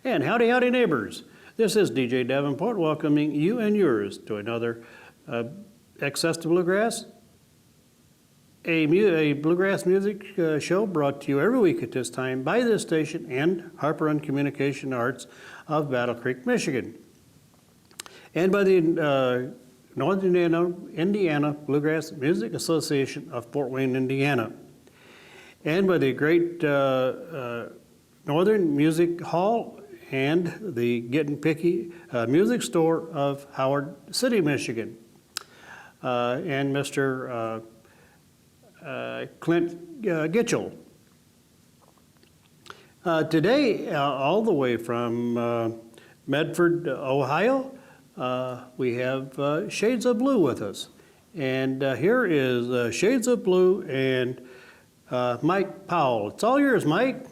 And howdy, howdy, neighbors. This is DJ Davenport welcoming you and yours to another Access to Bluegrass, a bluegrass music show brought to you every week at this time by this station and Harper and Communication Arts of Battle Creek, Michigan, and by the Northern Indiana Bluegrass Music Association of Fort Wayne, Indiana, and by the great Northern Music Hall and the Gettin' Picky Music Store of Howard City, Michigan, and Mr. Clint Gitchell. Today, all the way from Medford, Ohio, we have Shades of Blue with us. And here is Shades of Blue and Mike Powell. It's all yours, Mike.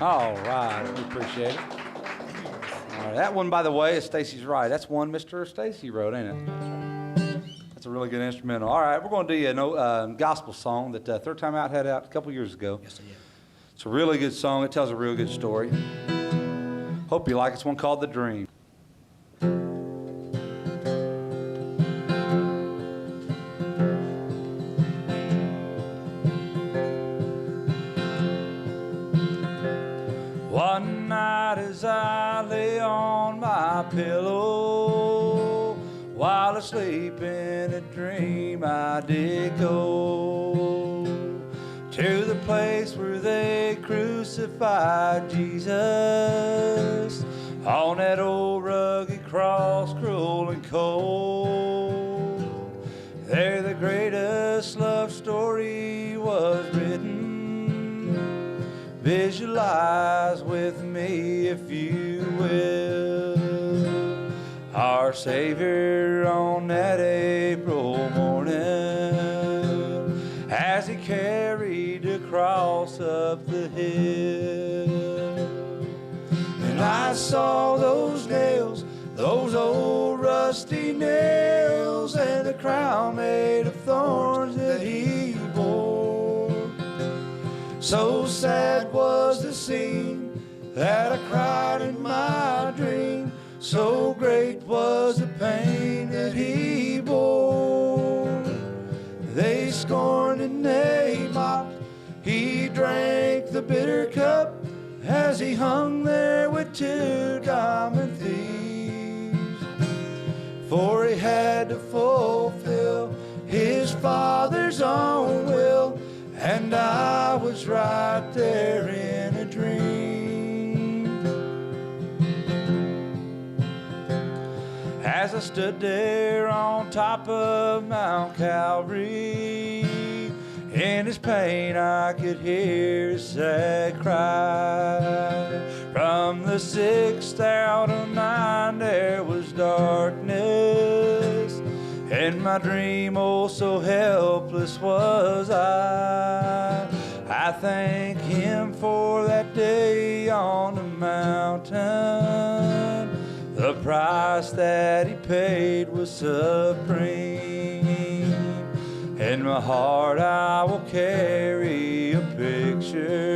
All right, we appreciate it. All right, that one, by the way, is Stacys Right. That's one Mr. Stacy wrote, ain't it? That's a really good instrumental. All right, we're going to do a gospel song that Third Time Out had out a couple years ago. Yes, I did. It's a really good song. It tells a real good story. Hope you like it. It's one called The Dream. One night as I lay on my pillow, while asleep in a dream I did go to the place where they crucified Jesus on that old rugged cross, cruel and cold. There the greatest love story was written. Visualize with me, if you will, our Savior on that April morning as he carried the cross up the hill. And I saw those nails, those old rusty nails, and the crown made of thorns that he bore. So sad was the scene that I cried in my dream. So great was the pain that he bore. They scorned and they mocked. He drank the bitter cup as he hung there with two common thieves. For he had to fulfill his father's own will, and I was right there in a dream. As I stood there on top of Mount Calvary, in his pain I could hear his sad cry. From the 6th out of 9 there was darkness, in my dream oh so helpless was I. I thank him for that day on the mountain. The price that he paid was supreme. In my heart I will carry a picture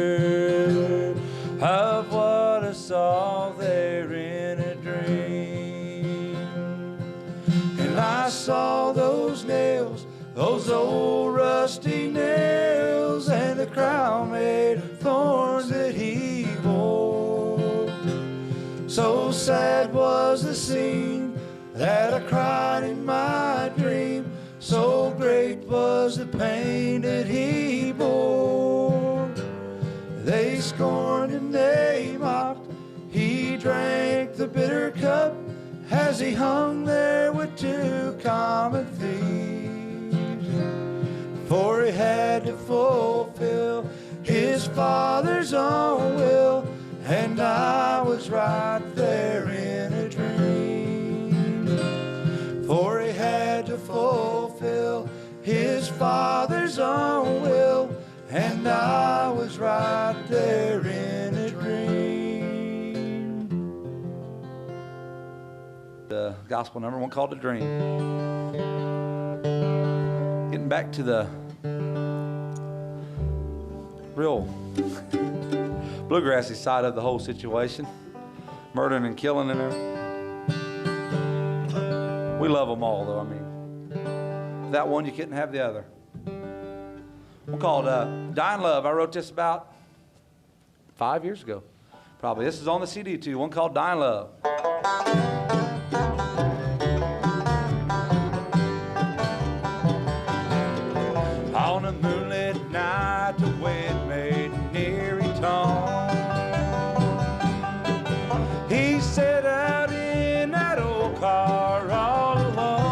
of what I saw there in a dream. And I saw those nails, those old rusty nails, and the crown made of thorns that he wore. So sad was the scene that I cried in my dream. So great was the pain that he bore. They scorned and they mocked. He drank the bitter cup as he hung there with two common thieves. For he had to fulfill his father's own will, and I was right there in a dream. For he had to fulfill his father's own will, and I was right there in a dream. The gospel number one called "The Dream." Getting back to the real bluegrassy side of the whole situation, murdering and killing in there. We love them all, though. I mean, without one, you couldn't have the other. One called "Dying Love." I wrote this about 5 years ago, probably. This is on the CD too. One called "Dying Love." On a moonlit night, the wind made an eerie tone. He set out in that old car all alone,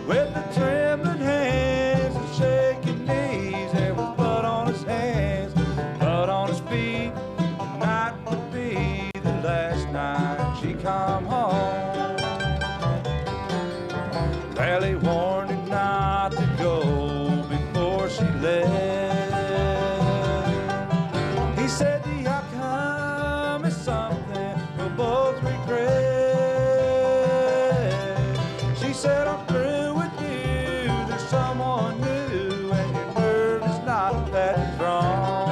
with the trembling hands and shaking knees. There was blood on his hands, blood on his feet. The night would be the last night she come home. Well, he warned him not to go before she left. He said the outcome is something we'll both regret. She said, I'm through with you, there's someone new, and your nerve is not that strong.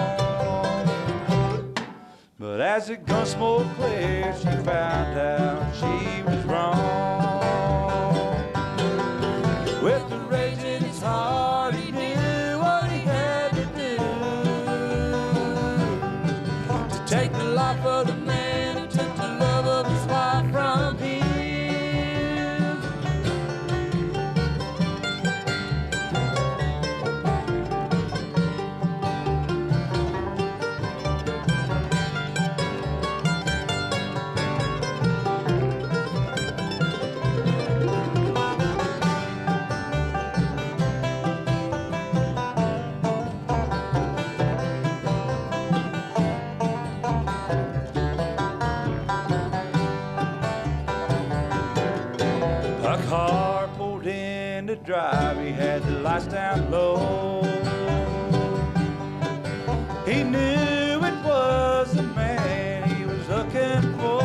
But as the gun smoke cleared, she found out she was wrong. With the rage in his heart, he knew what he had to do to take the life of the man who took the love of his wife from him. A car pulled in to drive, he had the lights down low. He knew it was the man he was looking for.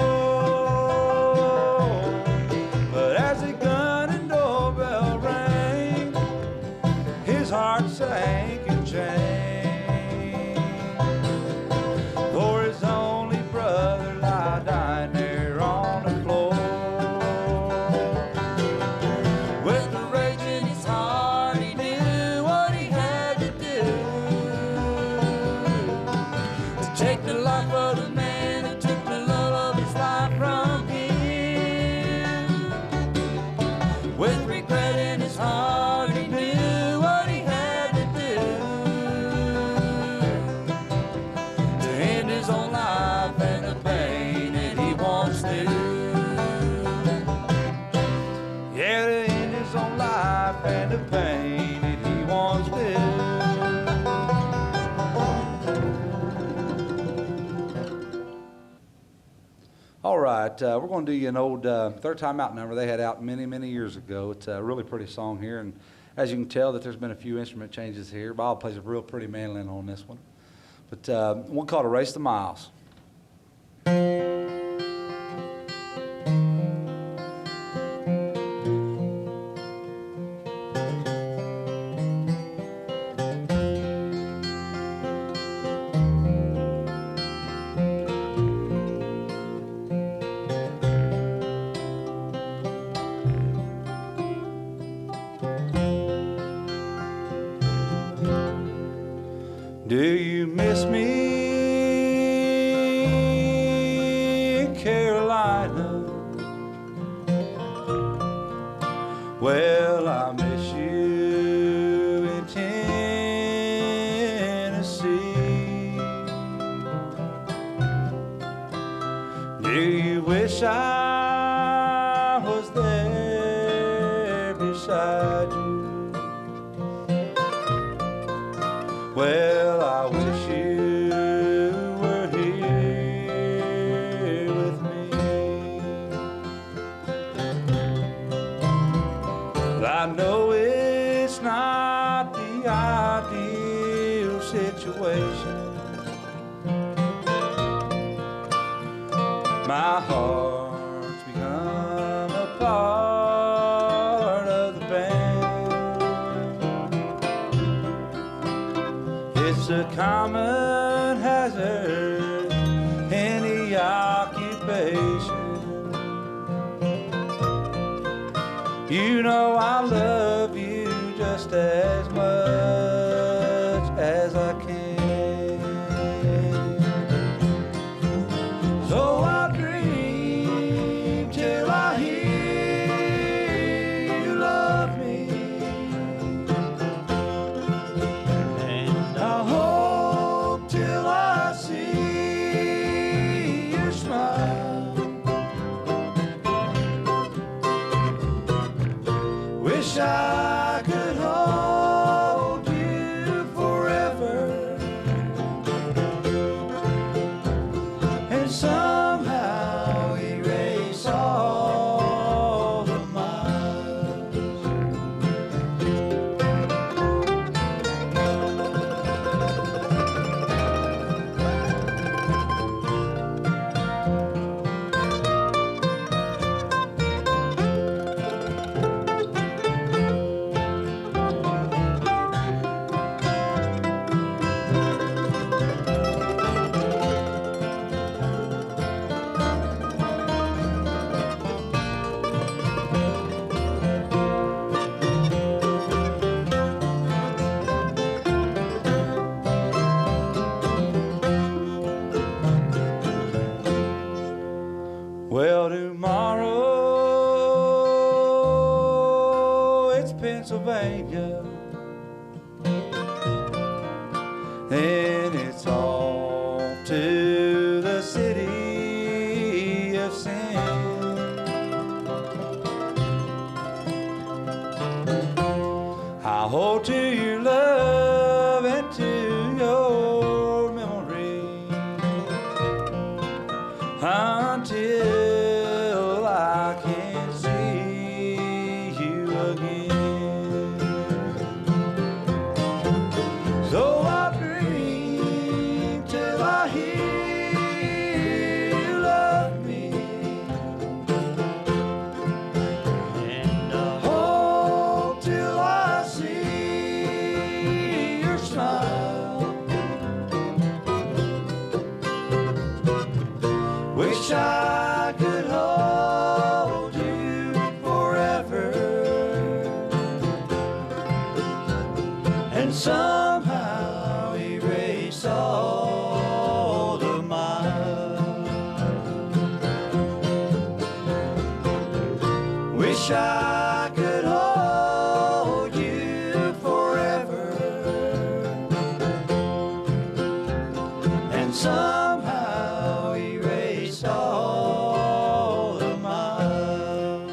But as the gun and doorbell rang, his heart sank and changed. For his only brother lay dying there on the floor. With the rage in his heart, he knew what he had to do Take the life of the man who took the love of his life from him. With regret in his heart, he knew what he had to do to end his own life and the pain that he wants to. Yeah, to end his own life and the pain that he wants to. All right, we're going to do you an old Third Time Out number they had out many, many years ago. It's a really pretty song here, and as you can tell that there's been a few instrument changes here. Bob plays a real pretty mandolin on this one. But one called Erase the Miles. Do you miss me in Carolina? Well, I miss you in Tennessee. Do you wish I was there beside you? Well, I wish you were here with me. Well, I know it's not the ideal situation. My heart's become a part of the band. It's a common hazard, any occupation. You know I love you just as much as I can. So I dream till I hear you love me. And I hope till I see your smile. Wish I could hold you forever and somehow erase all the miles. Well, tomorrow it's Pennsylvania, and it's off to the city of sin. I hold to your love and to your memory until I can see you again. So I dream till I hear you love me, and I hope till I see your smile. Wish I could hold you forever and somehow erase all wish I could hold you forever and somehow erase all of mine.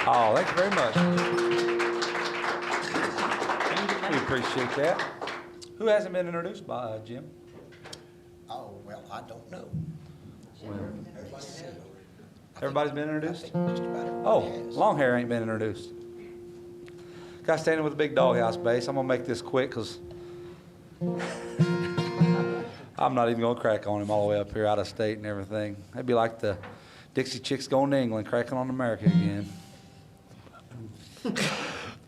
Oh, thank you very much. We appreciate that. Who hasn't been introduced by Jim? Oh, well, I don't know. Everybody's been introduced? Just about everybody Oh, has. long hair ain't been introduced. Guy standing with a big doghouse bass. I'm gonna make this quick because I'm not even gonna crack on him all the way up here out of state and everything. That'd be like the Dixie Chicks going to England, cracking on America again.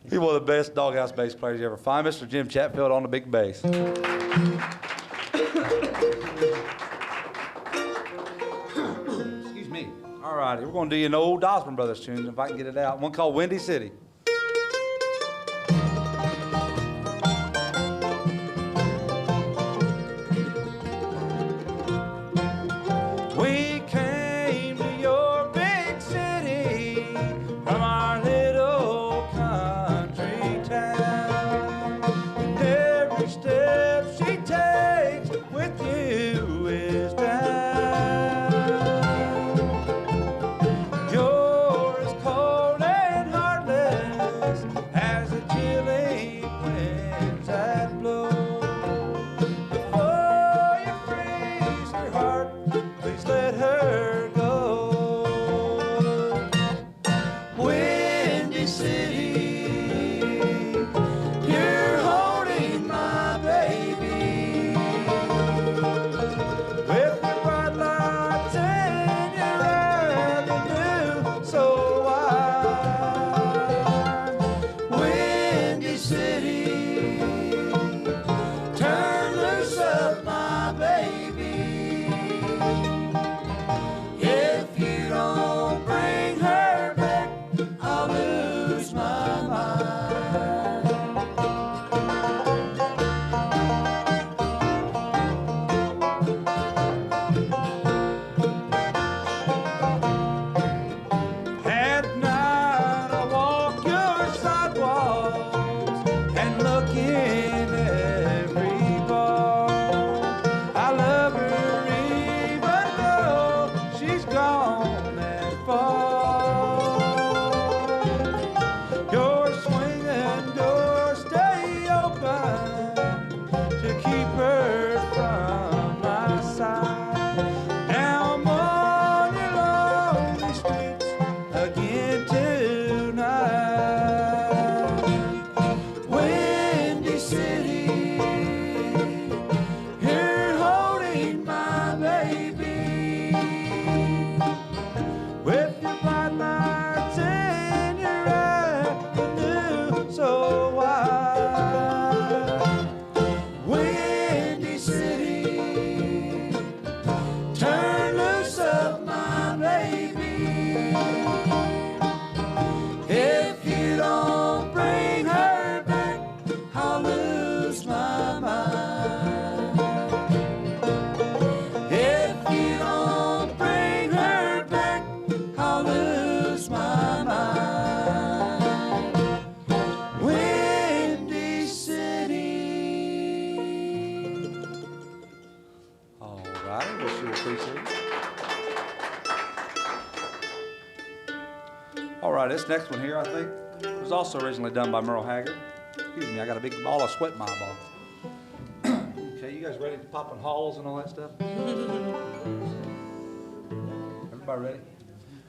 He's one of the best doghouse bass players you ever find. Mr. Jim Chatfield on the big bass. Excuse me. All righty, we're going to do you an old Osborne Brothers tune, if I can get it out. One called Windy City. We came to your big city from our little country town. And every step she takes with you is down. You're as cold and heartless as the chilly winds that blow. Before you freeze her heart, please let her go. Windy City, you're holding my baby with your bright lights and your avenue so wide. Windy City, turn loose of my baby. If you don't bring her back, I'll lose my mind. At night I walk your sidewalks and look in every bar. I love her even though she's gone that far. Your swinging doors stay open to keep her from my side. Now I'm on your lonely streets again tonight. Windy City, you're holding my baby with your bright lights and your avenue so wide. Windy City, turn loose of my baby. If you don't bring her back, I'll lose my mind. If you don't bring her back, I'll lose my mind. Windy City. All right, we'll see what appreciate it. All right, this next one here, I think, was also originally done by Merle Haggard. Excuse me, I got a big ball of sweat in my eyeball. Okay, you guys ready to pop in halls and all that stuff? Everybody ready?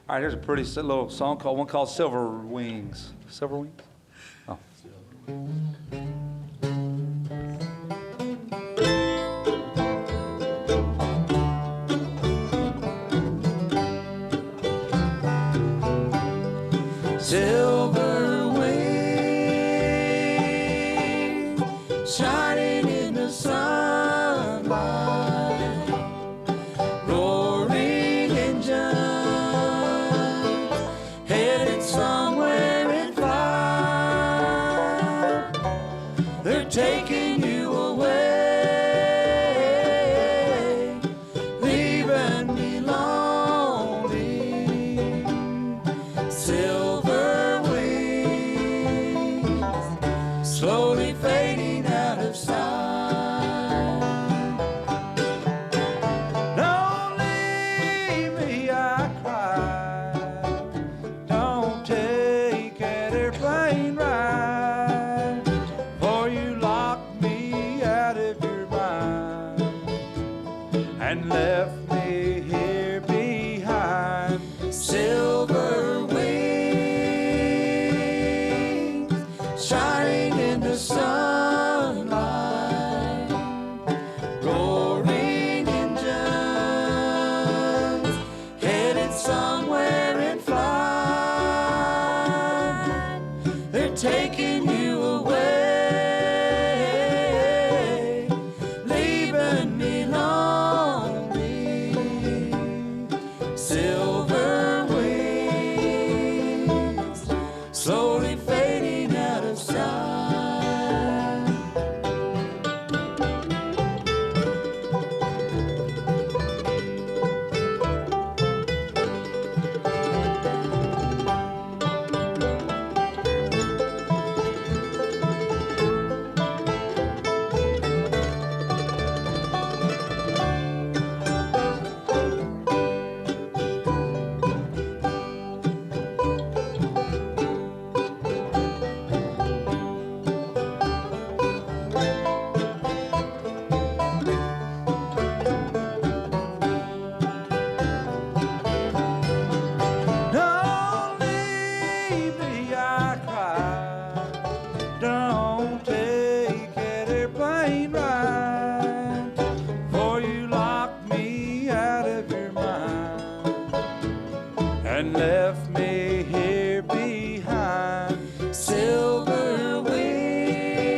All right, here's a pretty little song called, one called Silver Wings. Silver Wings? Oh. Silver wing shining in the sunlight, roaring engine headed somewhere. and left me here behind. Silver wings shining in the sunlight, roaring engines headed somewhere in flight. They're taking you away, leaving me lonely. Silver wings slowly fading out of sight. Don't leave me, I cry. Don't take an airplane ride, for you locked me out of your mind and left me here behind. Silver wings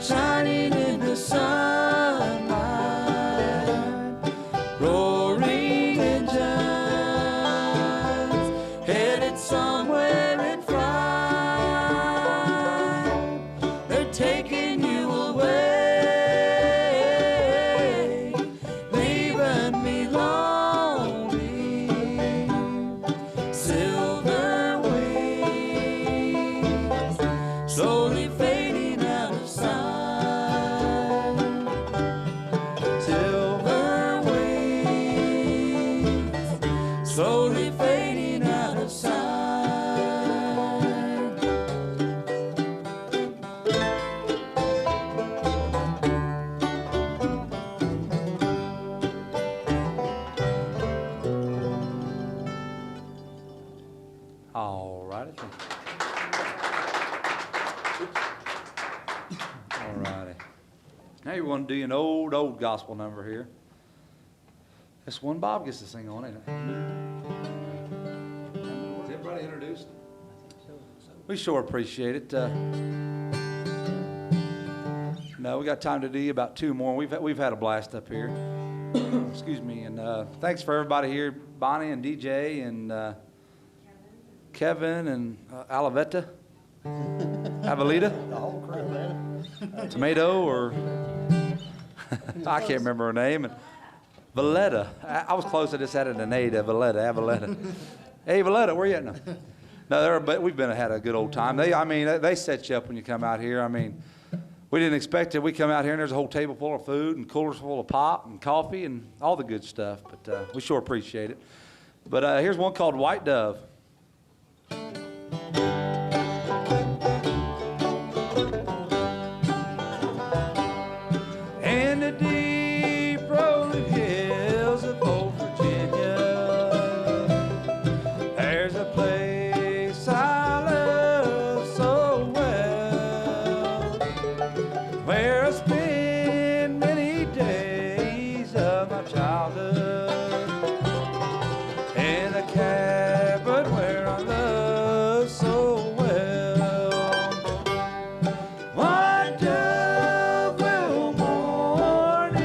shining in the sunlight, roaring engines headed somewhere in flight. They're taking you away, leaving me lonely. Silver wings slowly fading out of sight. Silver wings slowly fading out of sight. All righty. All righty. Now you want to do an old gospel number here. This one Bob gets to sing on, ain't it? Is everybody introduced? We sure appreciate it. No, we got time to do about two more. We've had a blast up here. Excuse me, and thanks for everybody here, Bonnie and DJ and Kevin and Alaveta, Avalita, The whole crew, man. Tomato, or I can't remember her name. And Valletta. I was close. I just added an A to Avaletta. Hey, Valletta, where you at now? No, but we've had a good old time. They set you up when you come out here. I mean, we didn't expect it. We come out here and there's a whole table full of food and coolers full of pop and coffee and all the good stuff. But we sure appreciate it. But here's one called White Dove. In the deep rolling hills of old Virginia, there's a place I love so well, where I spend many days of my childhood, in a cabin where I love so well. White dove will mourn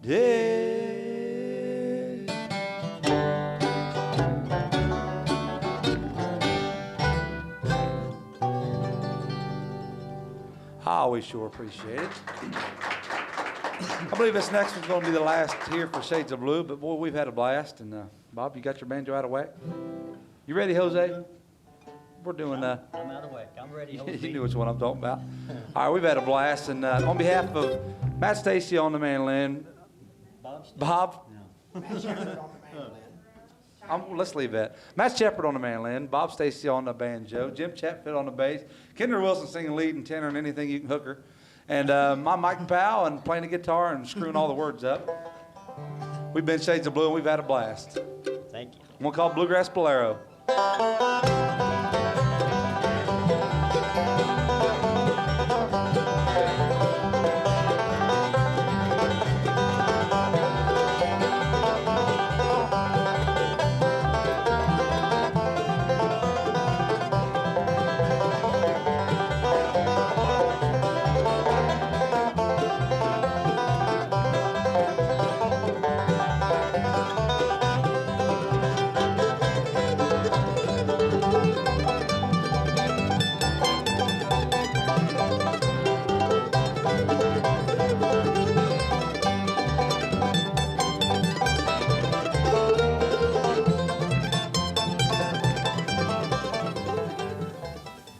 Yeah. I always sure appreciate it. I believe this next one's going to be the last here for Shades of Blue, but boy, we've had a blast. And Bob, you got your banjo out of whack? You ready, Jose? We're doing. I'm out of whack. I'm ready. You knew which one I'm talking about. All right, we've had a blast, and on behalf of Matt Stacey on the mandolin, Bob. Let's leave that. Matt Shepard on the mandolin, Bob Stacey on the banjo, Jim Chatfield on the bass, Kendra Wilson singing lead and tenor and anything you can hook her, and my Mike Powell and playing the guitar and screwing all the words up. We've been Shades of Blue and we've had a blast. Thank you. One called Bluegrass Bolero.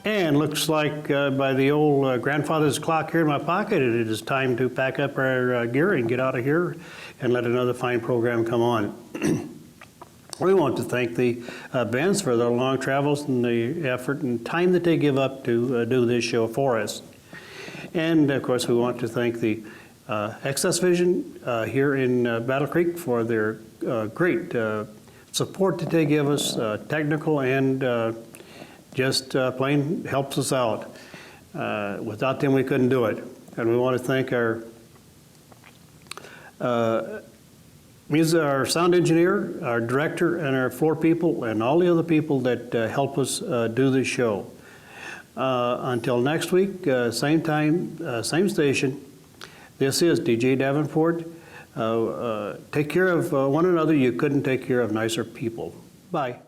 And looks like by the old grandfather's clock here in my pocket, it is time to pack up our gear and get out of here and let another fine program come on. We want to thank the bands for their long travels and the effort and time that they give up to do this show for us. And of course, we want to thank the Excess Vision here in Battle Creek for their great support that they give us, technical and just plain helps us out. Without them, we couldn't do it. And we want to thank our sound engineer, our director, and our floor people, and all the other people that help us do this show. Until next week, same time, same station, this is DJ Davenport. Take care of one another. You couldn't take care of nicer people. Bye.